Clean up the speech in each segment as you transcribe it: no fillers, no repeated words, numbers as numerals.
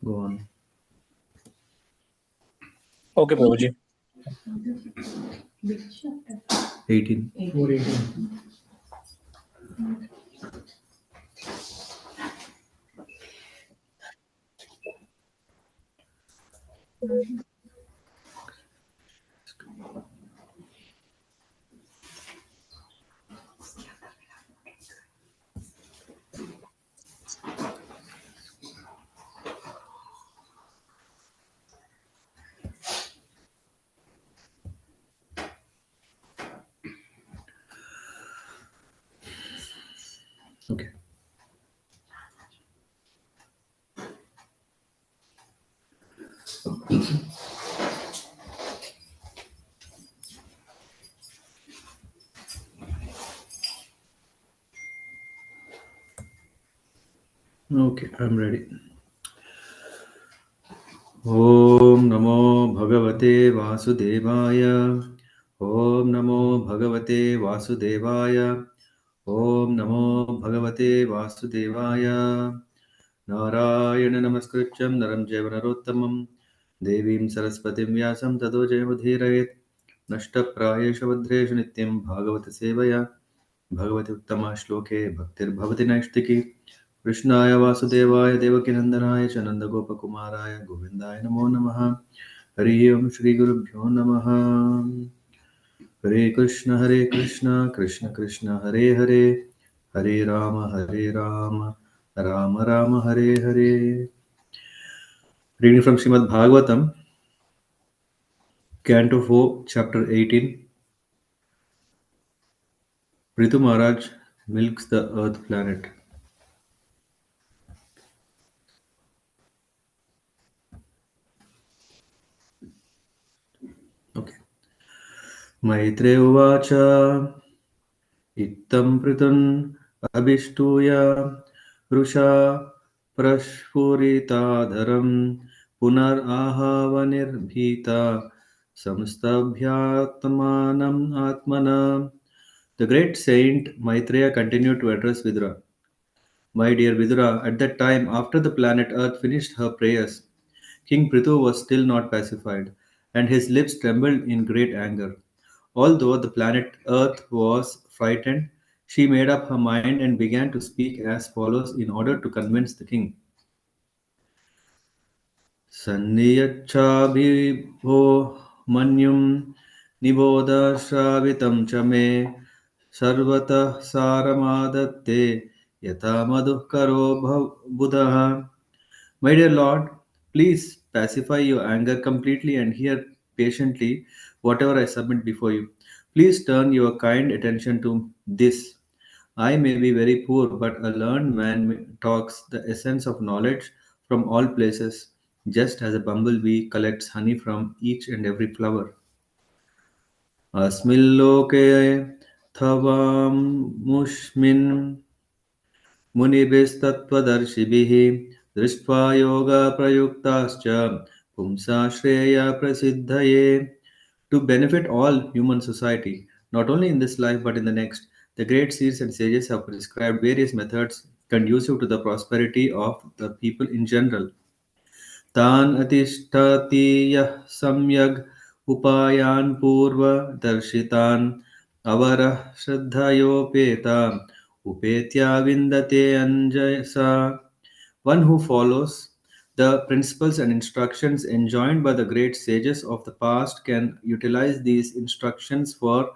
Go on. Okay, Prabhuji. 18. 418. Okay. Okay, I'm ready. Om Namo Bhagavate Vasudevaya. Om Namo Bhagavate Vasudevaya. Om Namo Bhagavate Vasudevaya. Narayana Namaskritcham Naram Jeva Narottamam Devim Saraswatim Vyasam Tado Jayamudhirayet Nashtaprayesha Vadreshu Nityam Bhāgavata-sevayā Bhagavati Uttama Shloke Bhaktir Bhavati Naishtiki Krishnaya Vasudevaya Devakinandanaaya Cha Nandagopakumaraya Govindaya Namo Namaha Hari Om Shri Guru Bhyo Namaha Hare Krishna Krishna Krishna Hare Hare Hare Rama Rama Rama Hare Hare. Reading from Srimad Bhagavatam, Canto 4, Chapter 18. Pṛthu Maharaj milks the earth planet. Okay. Maitre Uvacha Ittam Pṛthun Abhishtuya Rusha Prashpuritadharam Punar Ahavanir Bhita Samstabhyatmanam Atmana. The great saint Maitreya continued to address Vidura. My dear Vidura, at that time, after the planet Earth finished her prayers, King Pṛthu was still not pacified, and his lips trembled in great anger. Although the planet Earth was frightened, she made up her mind and began to speak as follows in order to convince the king. Sanniyachabhibho manyum niboda shravitam chame sarvata saramadatte yata madhukaro buddha. My dear Lord, please pacify your anger completely and hear patiently whatever I submit before you. Please turn your kind attention to this. I may be very poor, but a learned man talks the essence of knowledge from all places, just as a bumblebee collects honey from each and every flower. Asmilloke thavam mushmin मुनिभिस्तत्त्वदर्शिभिः दृष्ट्वा योगप्रयुक्ताश्च पुंसा Shreya प्रसिद्धये. To benefit all human society, not only in this life but in the next, the great seers and sages have prescribed various methods conducive to the prosperity of the people in general. तान् अतिष्ठति यः सम्यग् उपायान् पूर्वदर्शितान् अवरः श्रद्धयोपेता उपेत्या विन्दते अंजसा. One who follows the principles and instructions enjoined by the great sages of the past can utilize these instructions for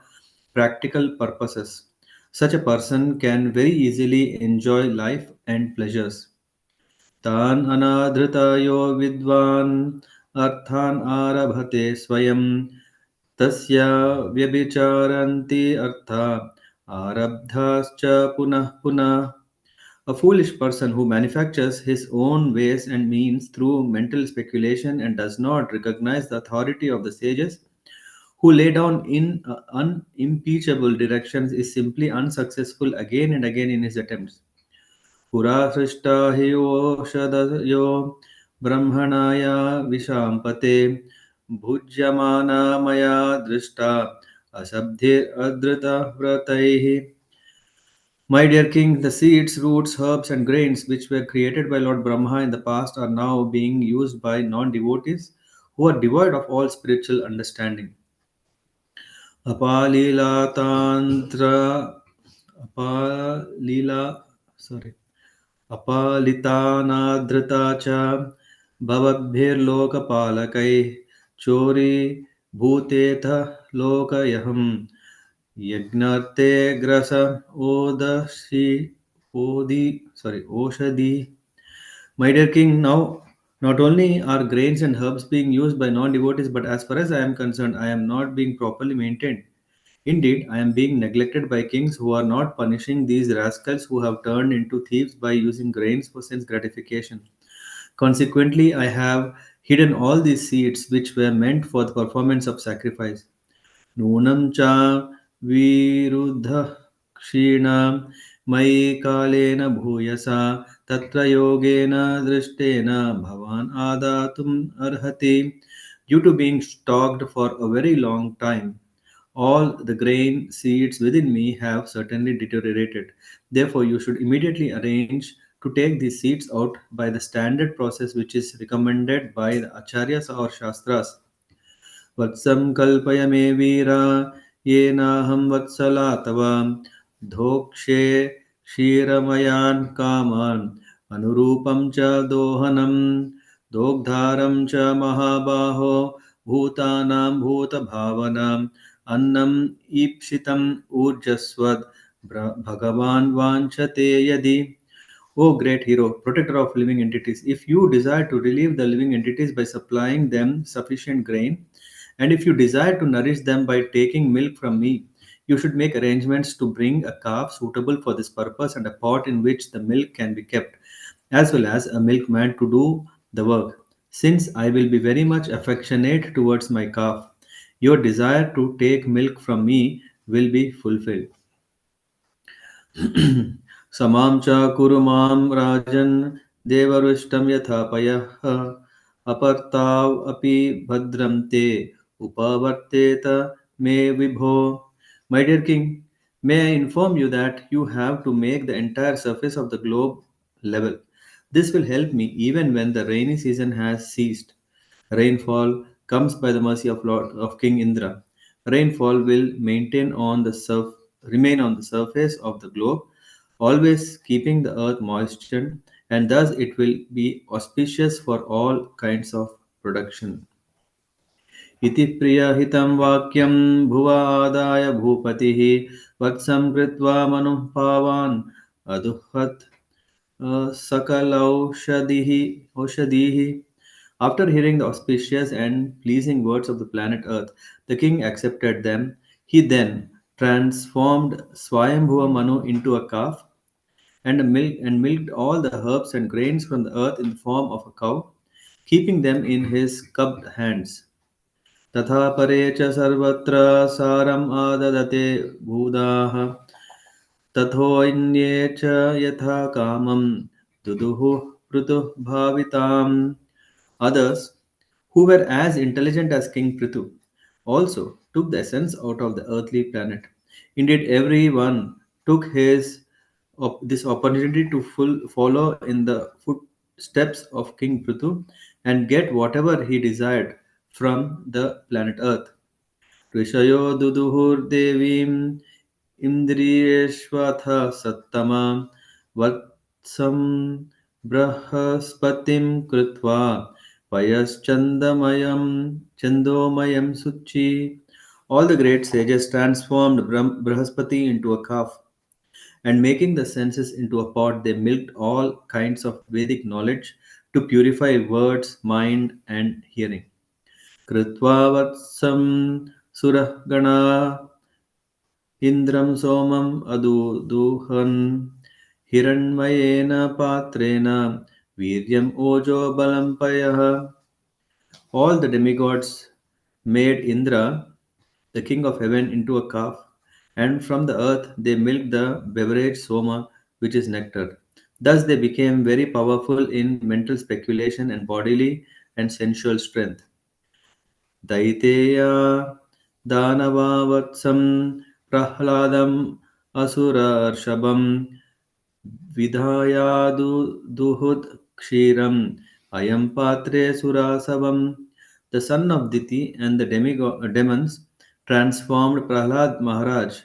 practical purposes. Such a person can very easily enjoy life and pleasures. तान् अनाधृतयो विद्वान् अर्थान् आरभते स्वयं तस्य व्यभिचारन्ति अर्था आरब्धाश्च पुनः पुनः. A foolish person who manufactures his own ways and means through mental speculation and does not recognize the authority of the sages who lay down in unimpeachable directions is simply unsuccessful again and again in his attempts. पुरा सृष्टा हि ओषधयो ब्रह्मणाय विशाम्पते भुज्यमाना मया दृष्टा असब्धिरदृतव्रतैः. My dear king, the seeds, roots, herbs, and grains which were created by Lord Brahma in the past are now being used by non devotees who are devoid of all spiritual understanding. Apalila Tantra Apalila sorry अपलितानादृता च भवद्भिर्लोकपालकैः चोरी भूतेथ लोकयहं यज्ञर्ते ग्रस ओदशी ओदि sorry ओषधि. My dear king, now not only are grains and herbs being used by non-devotees, but as far as I am concerned, I am not being properly maintained. Indeed, I am being neglected by kings who are not punishing these rascals who have turned into thieves by using grains for sense gratification. Consequently, I have hidden all these seeds which were meant for the performance of sacrifice. नूनं च विरुद्धः क्षीणां मयि कालेन भूयसा तत्र योगेन दृष्टेन भवान् आदातुम् अर्हति. Due to being stalked for a very long time, all the grain seeds within me have certainly deteriorated. Therefore, you should immediately arrange to take these seeds out by the standard process which is recommended by the acharyas or shastras. वत्सं कल्पय मे वीरा येनाहं वत्सला तव धोक्षे क्षीरमयान् कामान् अनुरूपं च दोहनं दोग्धारं च महाबाहो भूतानां भूतभावनाम् अन्नम् ईप्सितम् ऊर्जस्वद् भगवान् वाञ्छते यदि. O great hero, protector of living entities, if you desire to relieve the living entities by supplying them sufficient grain, and if you desire to nourish them by taking milk from me, you should make arrangements to bring a calf suitable for this purpose and a pot in which the milk can be kept, as well as a milkman to do the work. Since I will be very much affectionate towards my calf, your desire to take milk from me will be fulfilled. समां च कुरु मां राजन् देवरुष्टं यथा पयः अपर्ताव् अपि भद्रं ते उपवर्तेत मे विभो. My dear king, may I inform you that you have to make the entire surface of the globe level. This will help me even when the rainy season has ceased. Rainfall comes by the mercy of Lord of King Indra. Rainfall will remain on the surface of the globe, always keeping the earth moistened, and thus it will be auspicious for all kinds of production. इति प्रियहितं वाक्यं भुवा आदाय भूपतिः वत्सं कृत्वा मनुः पावान् अदुह्वत् औषधिः. After hearing the auspicious and pleasing words of the planet Earth, the king accepted them. He then transformed Swayambhuva Manu into a calf and milked all the herbs and grains from the earth in the form of a cow, keeping them in his cupped hands. तथा परे च सर्वत्र सारम् आददते भूदाः तथोऽन्ये च यथा कामं दुदुः पृथुः भाविताम्. Others, who were as intelligent as King Pṛthu, also took the essence out of the earthly planet. Indeed, everyone took this opportunity to follow in the footsteps of King Pṛthu and get whatever he desired from the planet Earth. ऋषयो दुदुहुर्देवीम् इन्द्रियेष्वथ सत्तमा वत्सं बृहस्पतिं कृत्वा पयश्चन्दमयं चन्दोमयं सुचि. All the great sages transformed Brihaspati into a calf, and making the senses into a pot, they milked all kinds of Vedic knowledge to purify words, mind, and hearing. कृत्वा वत्सं सुरगणा इन्द्रं सोमम् अदूदुहन् हिरण्मयेन पात्रेण वीर्यम् ओजो बलं पयः. All the demigods made Indra, the king of heaven, into a calf, and from the earth they milked the beverage soma, which is nectar. Thus they became very powerful in mental speculation and bodily and sensual strength. दैतेया दानवावत्सं प्रह्लादं Asura Vidhayadu Kshiram Ayam Patre Surasavam. The son of Diti and the demons transformed Prahlad Maharaj,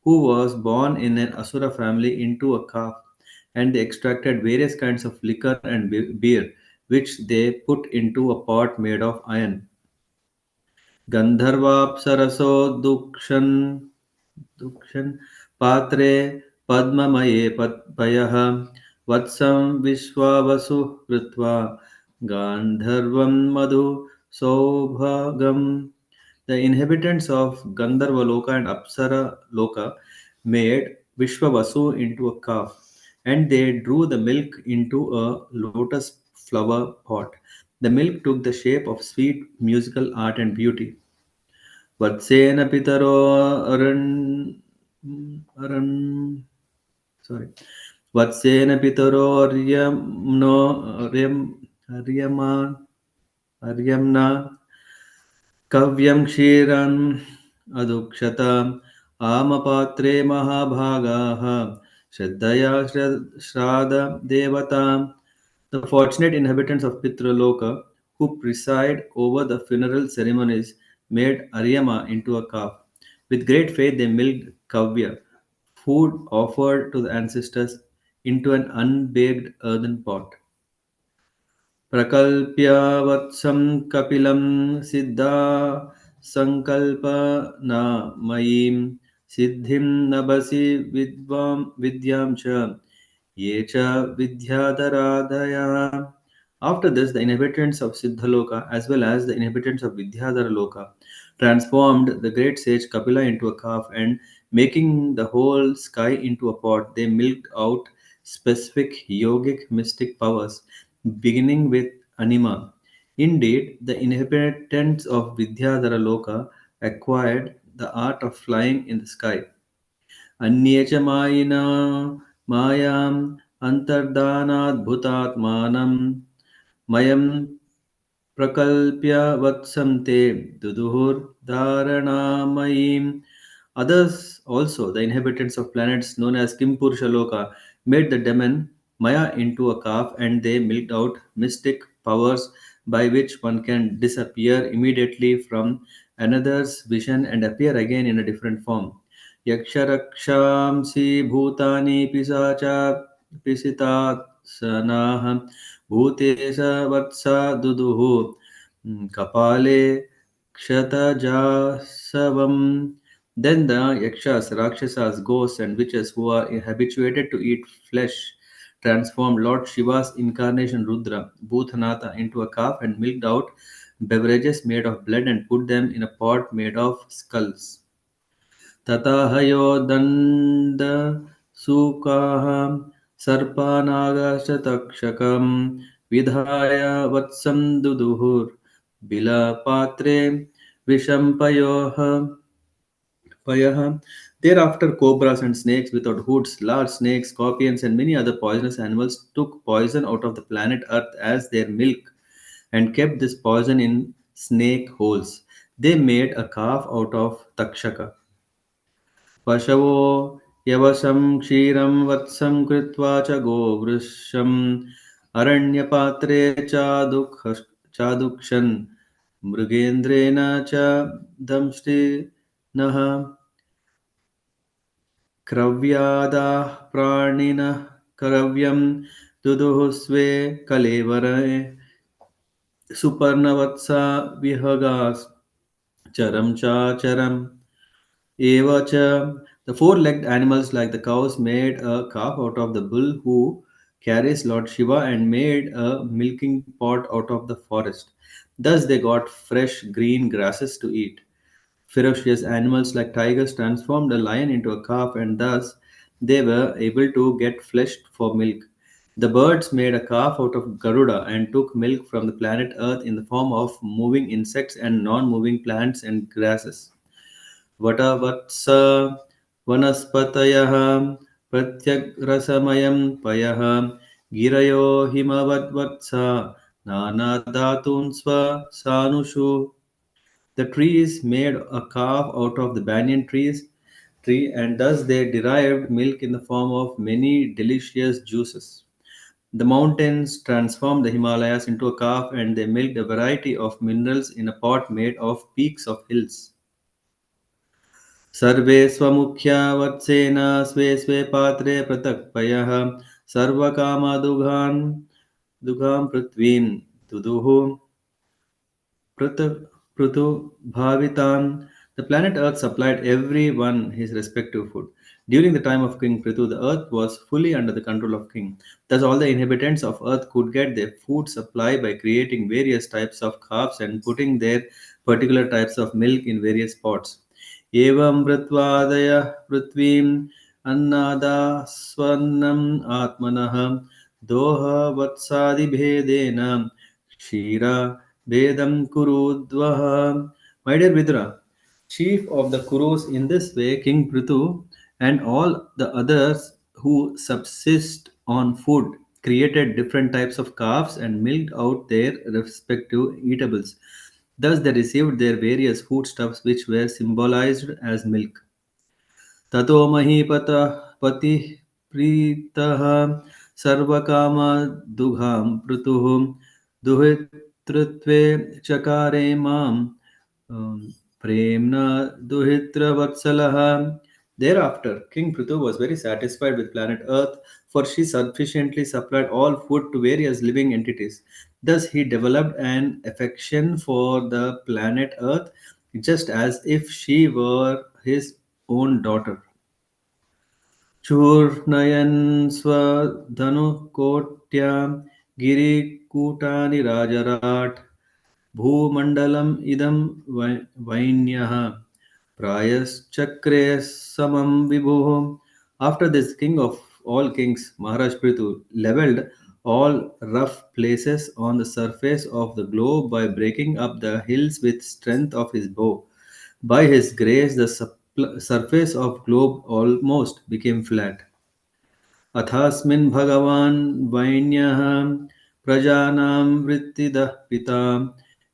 who was born in an Asura family, into a calf, and they extracted various kinds of liquor and beer, which they put into a pot made of iron. गन्धर्वाप्सरसो दुक्षन् पात्रे पद्ममये पयः वत्सं विश्वावसुः कृत्वा गान्धर्वं मधु सौभगम्. The inhabitants of Gandharva and Apsara Loka made Vishwavasu into a calf, and they drew the milk into a lotus flower pot. The milk took the shape of sweet musical art and beauty. वत्सेन पितरो अरण् sorry वत्सेन पितरोर्यम्नो अर्यम् Aryama अर्यम्ना कव्यं क्षीरम् अदुक्षत आमपात्रे महाभागाः श्रद्धया श्राद्ध The fortunate inhabitants of Pitraloka, who preside over the funeral ceremonies, made Aryama into a calf. With great faith, they milked Kavya, food offered to the ancestors, into an unbaked earthen pot. प्रकल्प्य वत्सं कपिलं सिद्धा सङ्कल्पनामयीं सिद्धिं नभसि विद्यां च ये च विद्याधरादयः. After this, the inhabitants of Siddhaloka as well as the inhabitants of Vidyadhara Loka transformed the great sage Kapila into a calf, and making the whole sky into a pot, they milked out specific yogic mystic powers, beginning with Anima. Indeed, the inhabitants of Vidyadhara Loka acquired the art of flying in the sky. अन्ये च मायिना मायाम् अन्तर्धानाद्भुतात्मानं मयं प्रकल्प्य वत्सं ते दुदुहुर्धारणामयीम्. Others also, the inhabitants of planets known as Kimpurshaloka, made the demon Maya into a calf, and they milked out mystic powers by which one can disappear immediately from another's vision and appear again in a different form. यक्षरक्षांसि भूतानि पिशाचा पिशितात्सनाः भूतेश वत्सा दुदुः कपाले क्षतजासवम्. Then the yakshas, rakshasas, ghosts, and witches who are habituated to eat flesh transformed Lord Shiva's incarnation Rudra, Bhuthanatha, into a calf and milked out beverages made of blood and put them in a pot made of skulls. ततः दण्डसूकाः सर्पानागशतक्षकं विधाय वत्सं दुदुहुर्बिलपात्रे विषं पयः. Thereafter, cobras and snakes without hoods, large snakes, scorpions, and many other poisonous animals took poison out of the planet Earth as their milk and kept this poison in snake holes. They made a calf out of takshaka. पशवो यवसं क्षीरं वत्सं कृत्वा च गोवृषम् अरण्यपात्रे चादुक्षन् मृगेन्द्रेण च दंष्टिनः क्रव्यादाः प्राणिनः क्रव्यं दुदुः स्वे कलेवरे सुपर्णवत्सा विहगास् चरं चाचरम्. Eva cha, the four-legged animals like the cows made a calf out of the bull who carries Lord Shiva and made a milking pot out of the forest. Thus they got fresh green grasses to eat. Ferocious animals like tigers transformed a lion into a calf, and thus they were able to get flesh for milk. The birds made a calf out of Garuda and took milk from the planet Earth in the form of moving insects and non-moving plants and grasses. वटवत्स वनस्पतयः प्रत्यग्रसमयं पयः गिरयो हिमवद्वत्सा नानाधातून् स्वसानुषु. The trees made a calf out of the banyan trees, tree, and thus they derived milk in the form of many delicious juices. The mountains transformed the Himalayas into a calf, and they milked a variety of minerals in a pot made of peaks of hills. सर्वे स्वमुख्या वत्सेन स्वे स्वे पात्रे पृथक् सर्वकामादुघान् दुघां पृथ्वीं दुदुः Pṛthu, Pṛthu Bhavitan, the planet Earth supplied everyone his respective food. During the time of King Pṛthu, the earth was fully under the control of king. Thus, all the inhabitants of earth could get their food supply by creating various types of calves and putting their particular types of milk in various pots. एवं भृत्वादयः पृथ्वीम् अन्नादास्वन्नम् आत्मनः दोहवत्सादिभेदेन क्षीरा Kurudvaha. My dear Vidura, chief of the Kurus in this way, King Pṛthu and all the others who subsist on food created different types of calves and milked out their respective eatables. Thus, they received their various foodstuffs which were symbolized as milk. ततो महीपतः पतिः प्रीतः सर्वकामदुघां पृतुः दुहितृत्वे चकारे माम् प्रेम्णा दुहितृवत्सलः. Thereafter, King Pṛthu was very satisfied with planet Earth, for she sufficiently supplied all food to various living entities. Thus, he developed an affection for the planet Earth, just as if she were his own daughter. चूर्णयन् स्वधनुकोट्या गिरिकूटानि राजराट् भूमण्डलम् इदं वैन्यः प्रायश्चक्रे समं विभुः. After this, king of all kings, Maharaj Pṛthu, leveled all rough places on the surface of the globe by breaking up the hills with strength of his bow. By his grace, the surface of globe almost became flat. अथास्मिन् भगवान् वैन्यः प्रजानां वृत्तिदः पिता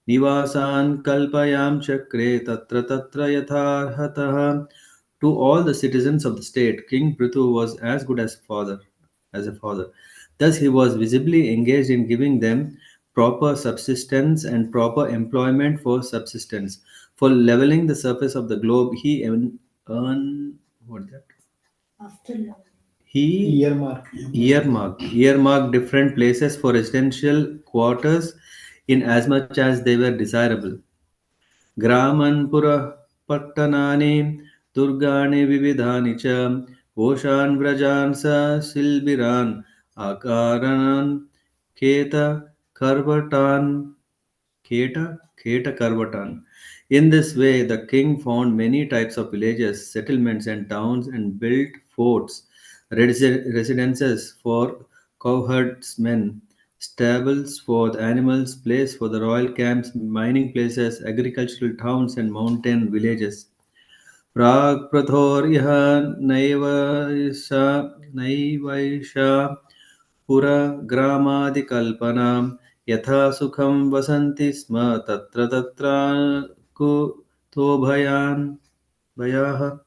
निवासान् कल्पयां चक्रे तत्र तत्र यथार्हतः. To all the citizens of the state, King Pṛthu was as good as a father. Thus, he was visibly engaged in giving them proper subsistence and proper employment for subsistence. For leveling the surface of the globe, he earned what that? He earmarked different places for residential quarters in as much as they were desirable. Graman pura pattanani durgani vividhani cha oshan vrajan sa silbiran akaranan keta karvatan Keta Karvatan. In this way, the king found many types of villages, settlements, and towns and built forts, residences for cowherdsmen, stables for the animals, place for the royal camps, mining places, agricultural towns, and mountain villages. प्राक्प्रथोर्यः नैवैषा पुरग्रामादिकल्पनां यथा सुखं वसन्ति स्म तत्र तत्र कुतो भयाः.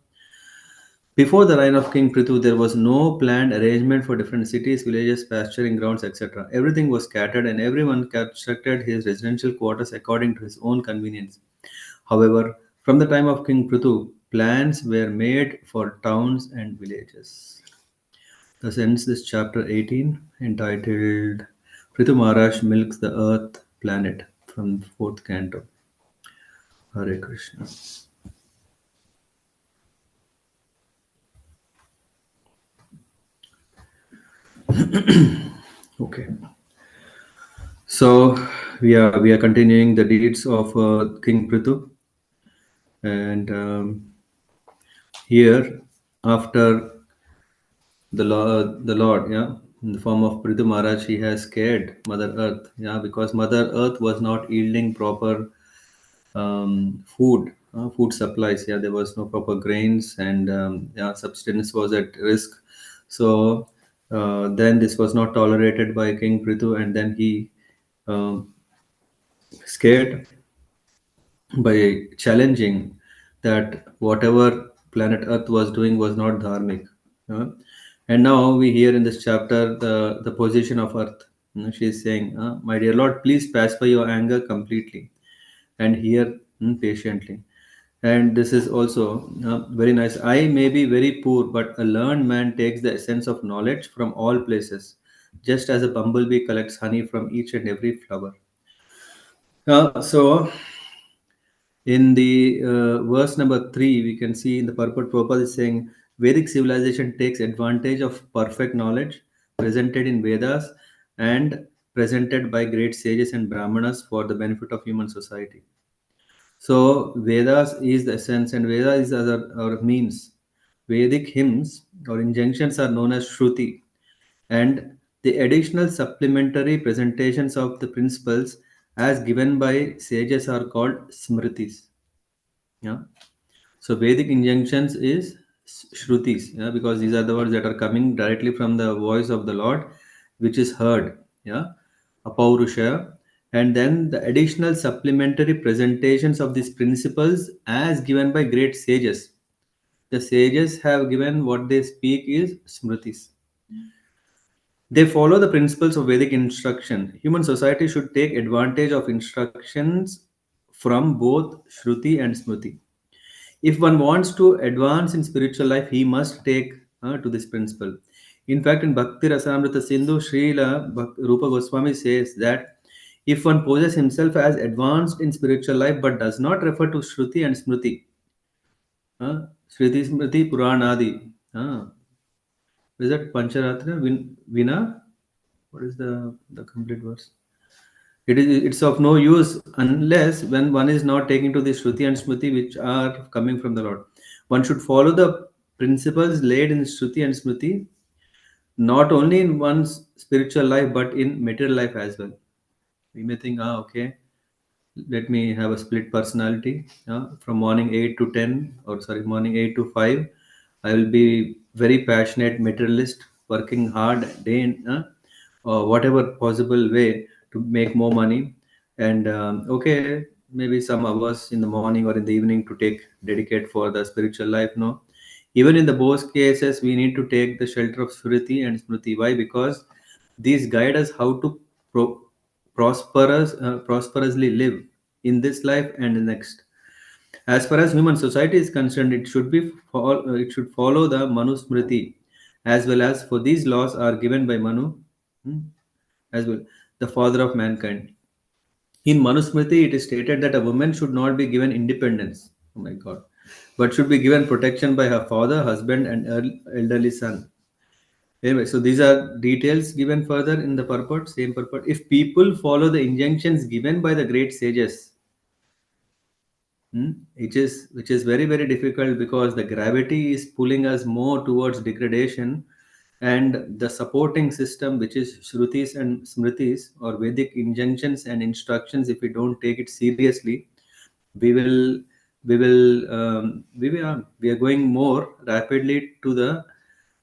Before the reign of King Pṛthu, there was no planned arrangement for different cities, villages, pasturing grounds, etc. Everything was scattered and everyone constructed his residential quarters according to his own convenience. However, from the time of King Pṛthu, plans were made for towns and villages. Thus ends this chapter 18 entitled Pṛthu Maharaj Milks the Earth Planet from 4th Canto. Hare Krishna. Okay. So we are continuing the deeds of King Pṛthu, and here after the Lord, yeah, in the form of Pṛthu Maharaj, he has scared Mother Earth, yeah, because Mother Earth was not yielding proper food supplies. Yeah, there was no proper grains, and yeah, subsistence was at risk. So then this was not tolerated by King Pṛthu, and then he um, scared by challenging that whatever planet Earth was doing was not dharmic. Uh, and now we hear in this chapter the position of Earth. She is saying, "My dear Lord, please pacify your anger completely and hear patiently." And this is also very nice. I may be very poor, but a learned man takes the essence of knowledge from all places, just as a bumblebee collects honey from each and every flower. So, in the verse number 3, we can see in the purport Prabhupada is saying Vedic civilization takes advantage of perfect knowledge presented in Vedas and presented by great sages and Brahmanas for the benefit of human society. So Vedas is the essence, and Veda is our means. Vedic hymns or injunctions are known as Shruti, and the additional supplementary presentations of the principles as given by sages are called Smritis. Yeah. So Vedic injunctions is Shrutis, yeah, because these are the words that are coming directly from the voice of the Lord, which is heard. Yeah, Apaurusha, and then the additional supplementary presentations of these principles as given by great sages. The sages have given what they speak is Smritis. They follow the principles of Vedic instruction. Human society should take advantage of instructions from both Shruti and Smriti. If one wants to advance in spiritual life, he must take to this principle. In fact, in Bhakti Rasamrita Sindhu, Rupa Goswami says that if one poses himself as advanced in spiritual life but does not refer to Shruti and Smriti, Shruti Smriti Puranadi, is that Pancharatra Vina? What is the complete verse? It's of no use unless when one is not taking to the Shruti and Smriti which are coming from the Lord. One should follow the principles laid in Shruti and Smriti not only in one's spiritual life but in material life as well. We may think, okay, let me have a split personality from morning 8 to 10, or sorry, morning 8 to 5. I will be very passionate materialist, working hard day in whatever possible way to make more money. And okay, maybe some hours in the morning or in the evening to take dedicate for the spiritual life. No, even in the both cases we need to take the shelter of Smriti and Smriti. Why? Because these guide us how to prosperously live in this life and the next. As far as human society is concerned, it should follow the Manu Smriti, as well as for these laws are given by Manu, hmm, as well, the father of mankind. In Manusmriti, it is stated that a woman should not be given independence, oh my God, but should be given protection by her father, husband, and elderly son. Anyway, so these are details given further in the purport, same purport. If people follow the injunctions given by the great sages, which is very very difficult because the gravity is pulling us more towards degradation, and the supporting system, which is Shrutis and Smritis or Vedic injunctions and instructions, if we don't take it seriously, we will we are going more rapidly to the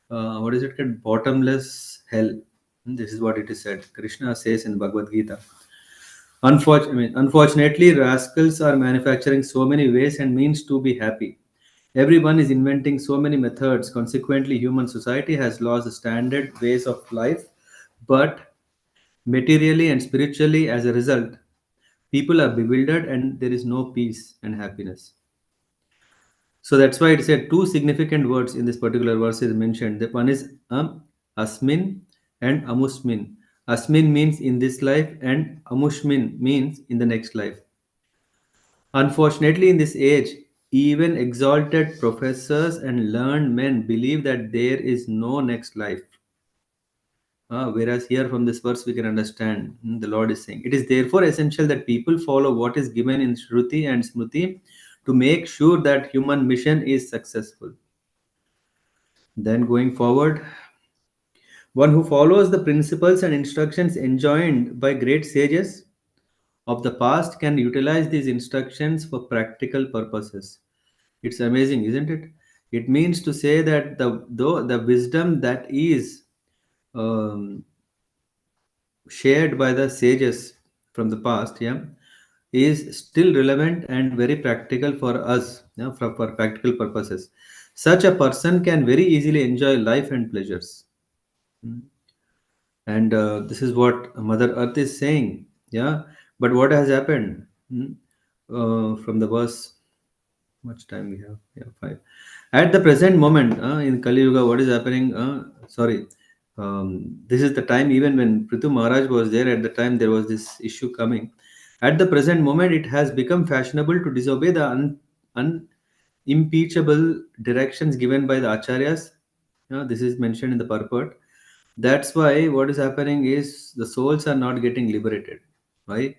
what is it called, bottomless hell. This is what it is said. Krishna says in Bhagavad Gita. Unfortunately, rascals are manufacturing so many ways and means to be happy. Everyone is inventing so many methods. Consequently, human society has lost the standard ways of life, but materially and spiritually, as a result, people are bewildered and there is no peace and happiness. So that's why it said two significant words in this particular verse is mentioned. The one is asmin and amusmin. Asmin means in this life, and amushmin means in the next life. Unfortunately, in this age, even exalted professors and learned men believe that there is no next life. Whereas here from this verse we can understand the Lord is saying it is therefore essential that people follow what is given in Shruti and Smriti to make sure that human mission is successful. Then going forward, one who follows the principles and instructions enjoined by great sages of the past can utilize these instructions for practical purposes. It's amazing, isn't it? It means to say that the wisdom that is um, shared by the sages from the past, yeah, is still relevant and very practical for us, yeah, for practical purposes. Such a person can very easily enjoy life and pleasures. Hmm. And this is what Mother Earth is saying. Yeah. But what has happened? From the verse, much time we have? Yeah, five. At the present moment, in Kali Yuga, what is happening? Sorry. This is the time even when Pṛthu Maharaj was there, at the time there was this issue coming. At the present moment, it has become fashionable to disobey the unimpeachable directions given by the acharyas. This is mentioned in the purport. That's why what is happening is the souls are not getting liberated. Why?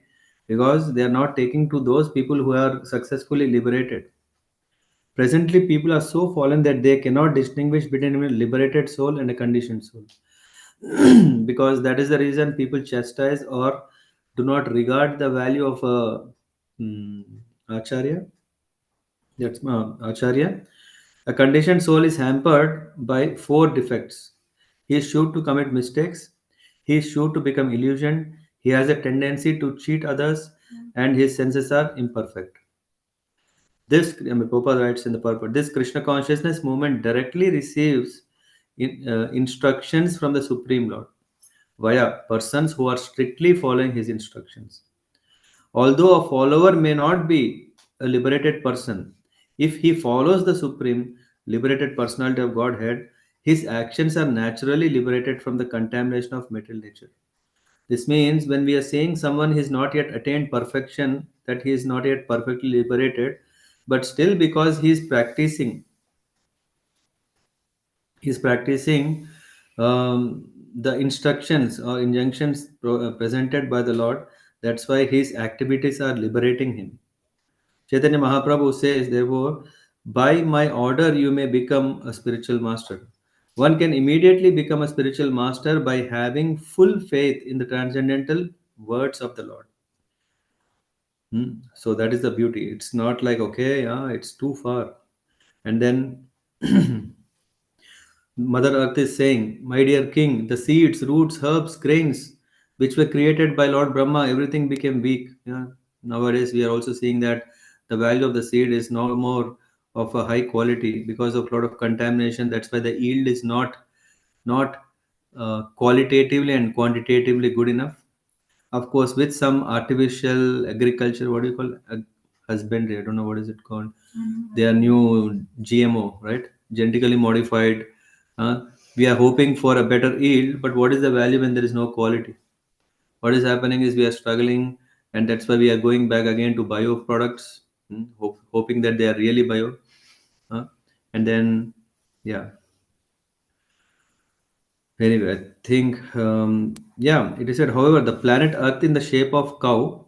Because they are not taking to those people who are successfully liberated. Presently, people are so fallen that they cannot distinguish between a liberated soul and a conditioned soul. Because that is the reason people chastise or do not regard the value of a acharya. That's acharya. A conditioned soul is hampered by four defects. He is sure to commit mistakes. He is sure to become illusioned. He has a tendency to cheat others, and his senses are imperfect. Prabhupada writes in the purport, this Krishna consciousness movement directly receives instructions from the Supreme Lord via persons who are strictly following his instructions. Although a follower may not be a liberated person, if he follows the Supreme liberated personality of Godhead, his actions are naturally liberated from the contamination of material nature. This means when we are saying someone has not yet attained perfection, that he is not yet perfectly liberated, but still because he is practicing the instructions or injunctions presented by the Lord. That's why his activities are liberating him. Chaitanya Mahaprabhu says, therefore, by my order you may become a spiritual master. One can immediately become a spiritual master by having full faith in the transcendental words of the Lord. So that is the beauty. It's not like, okay, yeah, it's too far. And then Mother Earth is saying, my dear king, the seeds, roots, herbs, grains, which were created by Lord Brahma, everything became weak. Yeah. Nowadays, we are also seeing that the value of the seed is no more of a high quality because of a lot of contamination. That's why the yield is not qualitatively and quantitatively good enough. Of course, with some artificial agriculture, what do you call husbandry? I don't know what is it called. They are new GMO, right? Genetically modified. We are hoping for a better yield, but what is the value when there is no quality? What is happening is we are struggling, and that's why we are going back again to bio products, hoping that they are really bio. Uh, and then, yeah. Anyway, I think, yeah, it is said, however, the planet Earth in the shape of cow,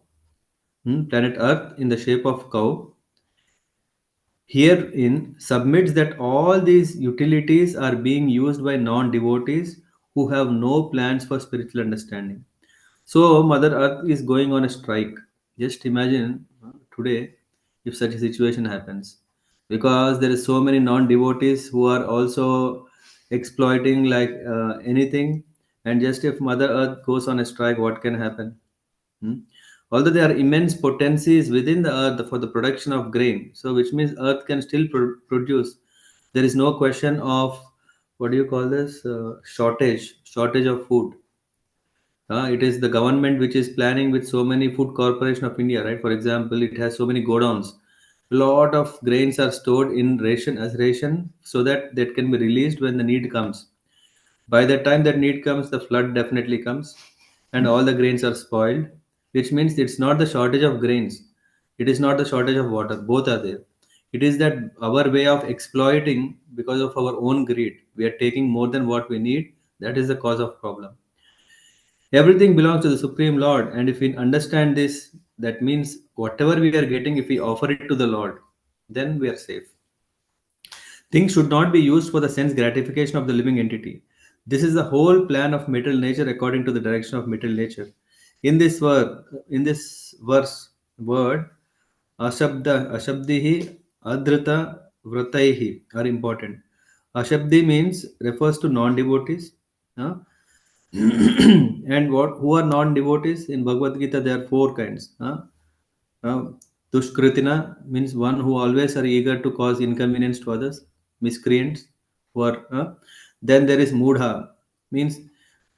planet Earth in the shape of cow, herein submits that all these utilities are being used by non devotees who have no plans for spiritual understanding. So, Mother Earth is going on a strike. Just imagine today if such a situation happens. Because there is so many non devotees who are also exploiting like anything. And just if Mother Earth goes on a strike, what can happen? Hmm? Although there are immense potencies within the earth for the production of grain, so which means earth can still produce. There is no question of what do you call this shortage of food. It is the government which is planning with so many food corporation of India, right? For example, it has so many godowns. A lot of grains are stored in ration as ration so that that can be released when the need comes. By the time that need comes, the flood definitely comes, and all the grains are spoiled, which means it's not the shortage of grains, it is not the shortage of water, both are there. It is that our way of exploiting because of our own greed. We are taking more than what we need. That is the cause of problem. Everything belongs to the Supreme Lord, and if we understand this, that means whatever we are getting, if we offer it to the Lord, then we are safe. Things should not be used for the sense gratification of the living entity. This is the whole plan of material nature according to the direction of material nature. In this word, ashabdihi, adhrita, vrataihi are important. Ashabdi means refers to non-devotees. huh? And what who are non-devotees in Bhagavad Gita? There are four kinds. Uh, Dushkritina means one who always are eager to cause inconvenience to others. miscreants who are. Then there is Mudha, means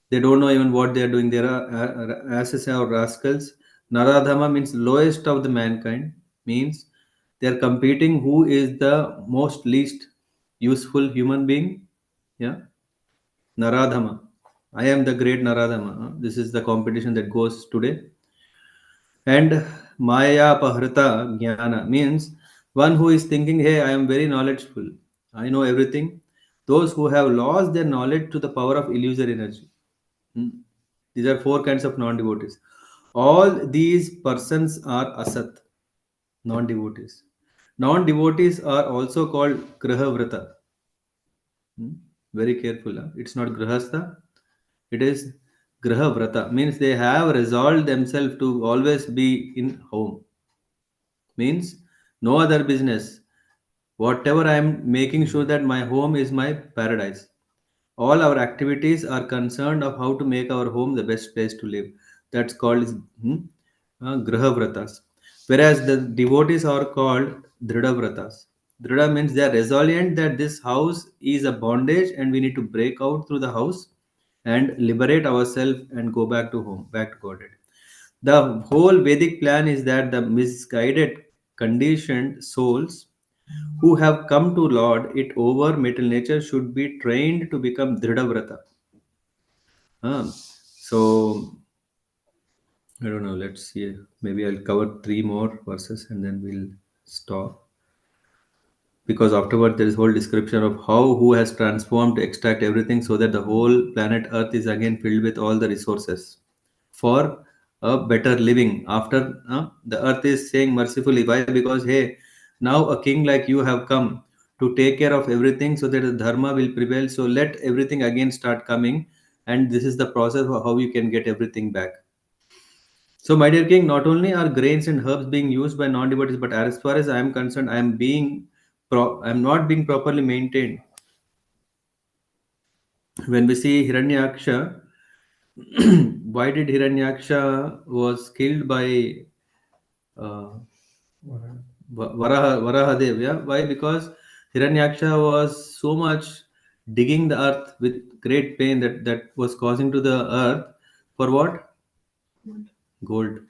they don't know even what they are doing. They are asses or rascals. Naradhama means lowest of the mankind, means they are competing who is the most least useful human being. Yeah, Naradhama. I am the great Naradhama. This is the competition that goes today. And Maya Pahrita Jnana means one who is thinking, hey, I am very knowledgeable. I know everything. Those who have lost their knowledge to the power of illusory energy. Hmm. These are four kinds of non-devotees. All these persons are asat, non-devotees. Non-devotees are also called grahavrata. Hmm. Very careful. Huh? It's not grahastha. It is grahavrata. Means they have resolved themselves to always be in home. Means no other business. Whatever I am making sure that my home is my paradise. All our activities are concerned of how to make our home the best place to live. That's called grahavratas. Whereas the devotees are called dridavratas. Drida means they are resilient that this house is a bondage and we need to break out through the house and liberate ourselves and go back to home, back to Godhead. The whole Vedic plan is that the misguided, conditioned souls who have come to lord it over material nature should be trained to become Dhritavrata. So, I don't know, let's see. Maybe I'll cover three more verses and then we'll stop. Because afterward, there is whole description of how who has transformed to extract everything so that the whole planet Earth is again filled with all the resources for a better living. After the Earth is saying mercifully, why? Because hey, now a king like you have come to take care of everything so that the dharma will prevail. So let everything again start coming, and this is the process of how you can get everything back. So, my dear king, not only are grains and herbs being used by non-devotees, but as far as I am concerned, I am not being properly maintained. When we see Hiranyaksha, why did Hiranyaksha was killed by uh, Varahadev? Yeah, why? Because Hiranyaksha was so much digging the earth with great pain that was causing to the earth for what? Gold.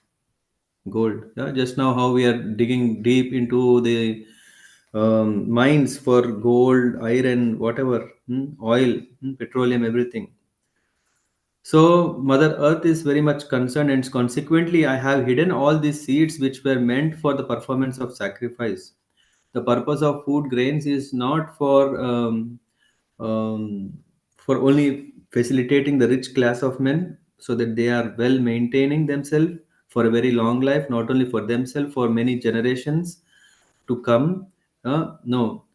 Gold. Yeah, just now how we are digging deep into the mines for gold, iron, whatever, oil, petroleum, everything. So Mother Earth is very much concerned, and consequently, I have hidden all these seeds which were meant for the performance of sacrifice. The purpose of food grains is not um, for only facilitating the rich class of men so that they are well maintaining themselves for a very long life, not only for themselves, for many generations to come. No,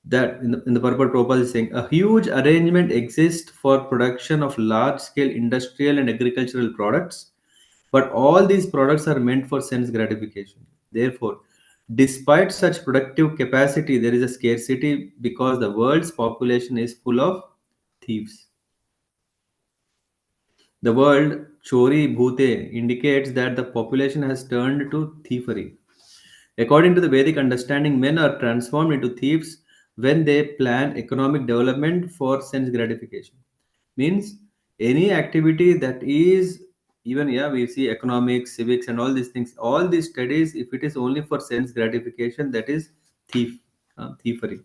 that in the purport Prabhupada is saying a huge arrangement exists for production of large scale industrial and agricultural products, but all these products are meant for sense gratification. Therefore, despite such productive capacity, there is a scarcity because the world's population is full of thieves. The word chori bhute indicates that the population has turned to thievery. According to the Vedic understanding, men are transformed into thieves when they plan economic development for sense gratification. Means any activity that is even, yeah, we see economics, civics, and all these things. All these studies, if it is only for sense gratification, that is thievery.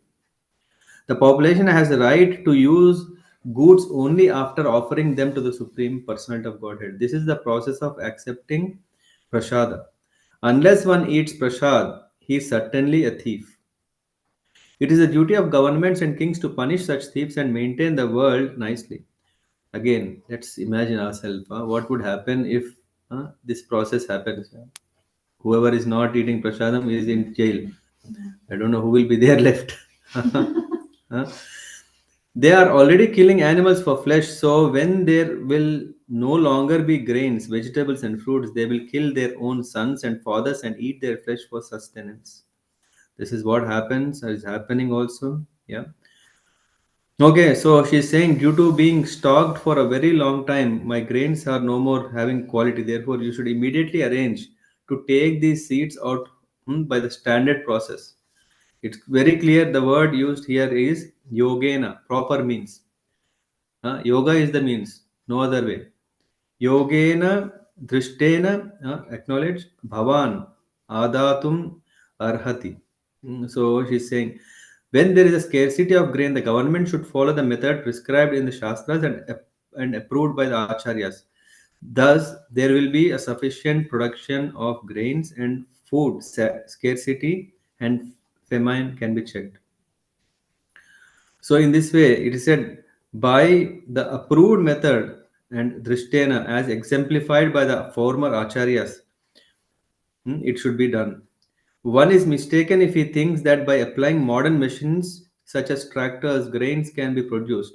The population has the right to use goods only after offering them to the Supreme Personality of Godhead. This is the process of accepting prasada. Unless one eats prasad, he is certainly a thief. It is the duty of governments and kings to punish such thieves and maintain the world nicely. Again, let's imagine ourselves. What would happen if this process happens? Whoever is not eating prasadam is in jail. I don't know who will be there left. Huh? They are already killing animals for flesh, so when there will no longer be grains, vegetables, and fruits, they will kill their own sons and fathers and eat their flesh for sustenance. This is what happens, is happening also. Yeah. Okay, so she's saying, due to being stocked for a very long time, my grains are no more having quality. Therefore, you should immediately arrange to take these seeds out by the standard process. It's very clear the word used here is yogena, proper means. Yoga is the means, no other way. Yogena drishtena, acknowledge bhavan adatum arhati. So she's saying, when there is a scarcity of grain, the government should follow the method prescribed in the Shastras and approved by the Acharyas. Thus, there will be a sufficient production of grains and food scarcity and famine can be checked. So, in this way, it is said by the approved method and drishtena as exemplified by the former acharyas, it should be done. One is mistaken if he thinks that by applying modern machines such as tractors, grains can be produced.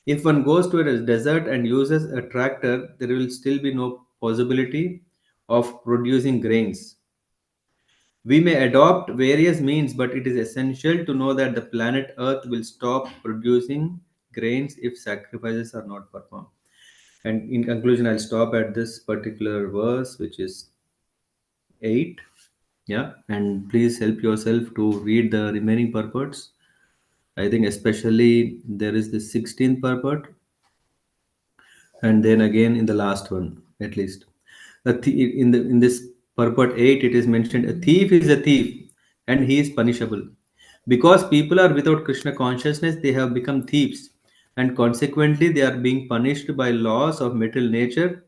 If one goes to a desert and uses a tractor, there will still be no possibility of producing grains. We may adopt various means, but it is essential to know that the planet Earth will stop producing grains if sacrifices are not performed. And in conclusion, I'll stop at this particular verse, which is 8. Yeah, and please help yourself to read the remaining purports. I think especially there is the 16th purport, and then again in the last one, at least. In this purport 8, it is mentioned a thief is a thief, and he is punishable. Because people are without Krishna consciousness, they have become thieves, and consequently, they are being punished by laws of material nature.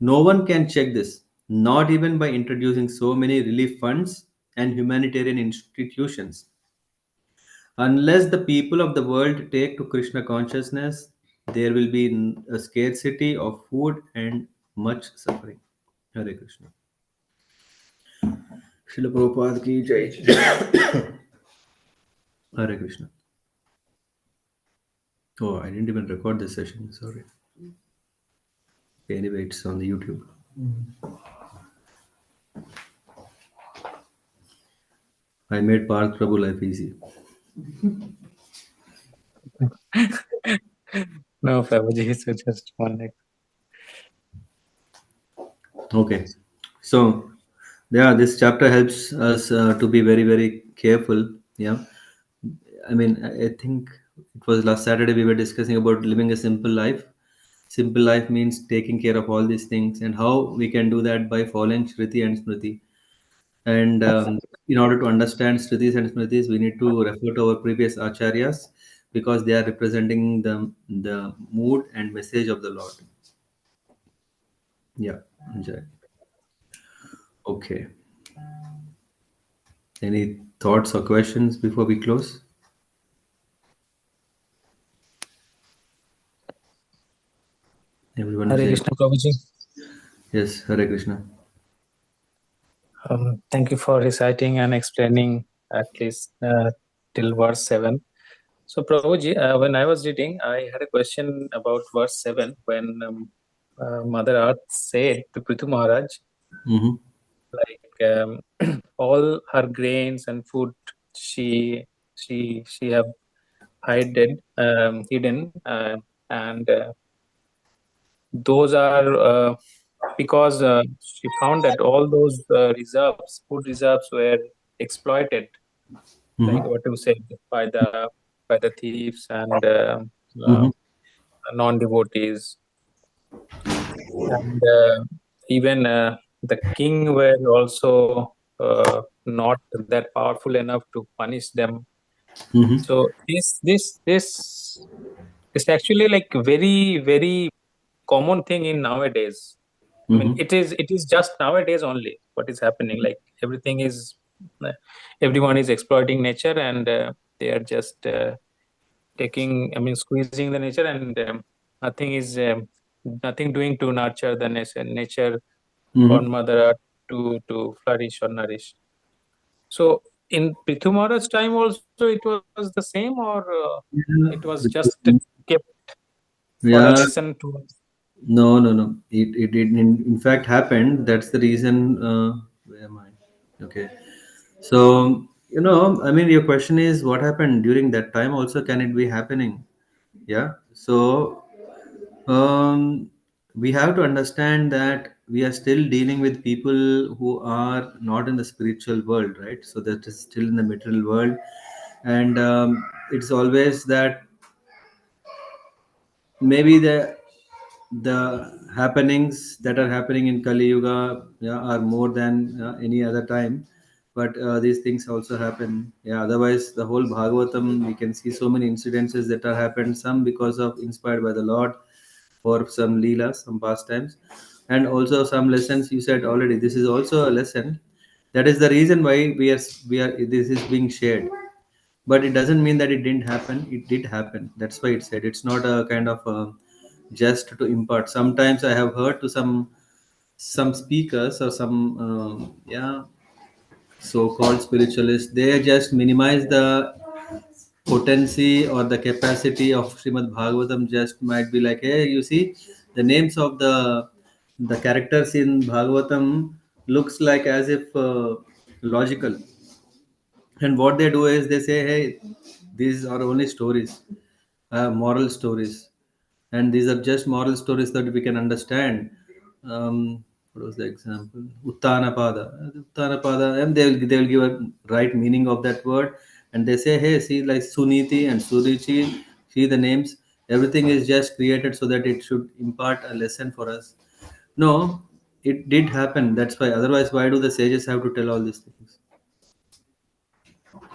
No one can check this, not even by introducing so many relief funds and humanitarian institutions. Unless the people of the world take to Krishna consciousness, there will be a scarcity of food and much suffering. Hare Krishna. Srila Prabhupada ki jai. Hare Krishna. Oh, I didn't even record this session. Sorry. Anyway, it's on the YouTube. I made Parth Prabhu life easy. No, Prabhuji, so just one next. Okay. So, yeah, this chapter helps us to be very, very careful. Yeah. I mean, I think it was last Saturday we were discussing about living a simple life. Simple life means taking care of all these things and how we can do that by following Shruti and Smriti. And in order to understand Shrutis and Smritis, we need to refer to our previous acharyas because they are representing the mood and message of the Lord. Yeah, enjoy. Okay. Any thoughts or questions before we close? Everyone is Hare saying Krishna, Prabhuji. yes, Hare Krishna. Thank you for reciting and explaining at least till verse 7. So, Prabhuji, when I was reading, I had a question about verse 7 when Mother Earth said to Pṛthu Maharaj, Mm-hmm. like all her grains and food she have hidden, and those are because she found that all those food reserves were exploited, like Mm-hmm. what you said, by the thieves and Mm-hmm. non-devotees, and even the king were also not that powerful enough to punish them. Mm-hmm. So this is actually like very very common thing in nowadays. I mean, Mm-hmm. it is just nowadays only what is happening. Like everything is, uh, everyone is exploiting nature, and they are just taking. I mean, squeezing the nature, and nothing is nothing doing to nurture the nature for Mm-hmm. Mother Earth to flourish or nourish. So in Pṛthu Maharaj's time also it was the same, or Yeah. it was just kept for a Yeah. lesson to us. No, no, no. It in fact happened. That's the reason. Where am I? Okay. So, I mean, your question is what happened during that time also, can it be happening? Yeah. So, we have to understand that we are still dealing with people who are not in the spiritual world, right? So that is still in the material world, and it's always that maybe the happenings that are happening in Kali Yuga, yeah, are more than any other time. But these things also happen. Yeah. Otherwise, the whole Bhagavatam, we can see so many incidences that are happened. Some because of inspired by the Lord, for some leela, some pastimes, and also some lessons. You said already. This is also a lesson. That is the reason why we are. This is being shared, but it doesn't mean that it didn't happen. It did happen. That's why it said it's not a kind of just to impart. Sometimes I have heard to some speakers or some yeah, so-called spiritualists, they just minimize the potency or the capacity of Srimad Bhagavatam. Just might be like, hey, you see the names of the characters in Bhagavatam looks like as if logical, and what they do is they say, hey, these are only stories, moral stories, and these are just moral stories that we can understand. What was the example? Uttanapada. Uttanapada, and they'll give a right meaning of that word, and they say, hey, see, like Suniti and Surichi, see the names, everything is just created so that it should impart a lesson for us. No, it did happen. That's why. Otherwise, why do the sages have to tell all these things?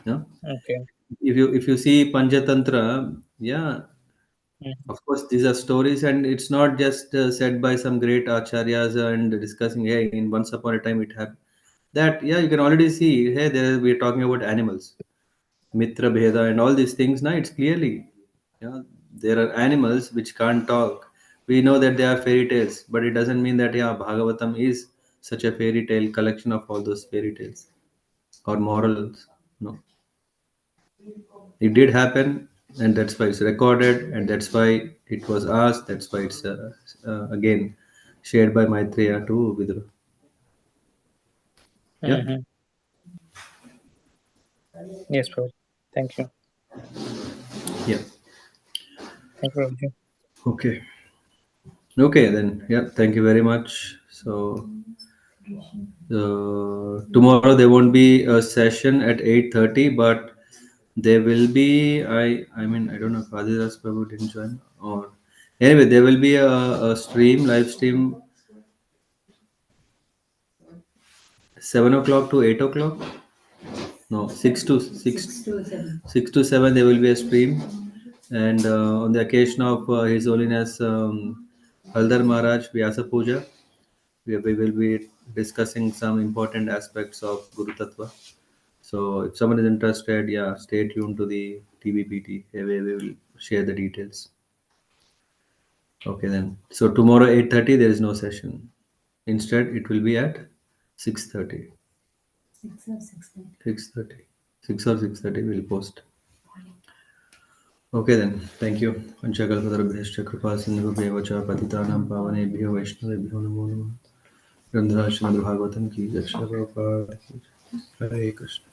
Yeah. Okay. If you see Panchatantra, yeah, Mhm. of course these are stories, and it's not just said by some great acharyas and discussing. Hey, in once upon a time it happened. That, yeah, you can already see. Hey, there we're talking about animals, Mitra Bheda, and all these things. Now it's clearly, yeah, there are animals which can't talk. We know that they are fairy tales, but it doesn't mean that, yeah, Bhagavatam is such a fairy tale collection of all those fairy tales or morals. No, it did happen, and that's why it's recorded, and that's why it was asked. That's why it's again shared by Maitreya to Vidura. Yeah, Mhm. Yes, Prabhu. Thank you. yeah. Thank you, Prabhuji. Okay, okay then. Yeah, thank you very much. So tomorrow there won't be a session at 8:30, but there will be. I mean, I don't know if Adidas Prabhu didn't join, or anyway, there will be a live stream, 7 o'clock to 8 o'clock. No, 6 to 7 there will be a stream, and on the occasion of His Holiness Haldar Maharaj Vyasa Puja, we will be discussing some important aspects of Guru Tattva. So if someone is interested, yeah, stay tuned to the TVPT. We will share the details. Okay then. So tomorrow 8:30 there is no session. Instead, it will be at 6:30. 6:30. 6 or 6:30 we'll post. Okay then. Thank you. Panchakalpatarubhyascha kripa sindhubhyo cha patitanam pavanebhyo vaishnavebhyo namo namaha. Grandhara Srimad Bhagavatam ki jai. Shri Prabhupada ki jai. Hare Krishna.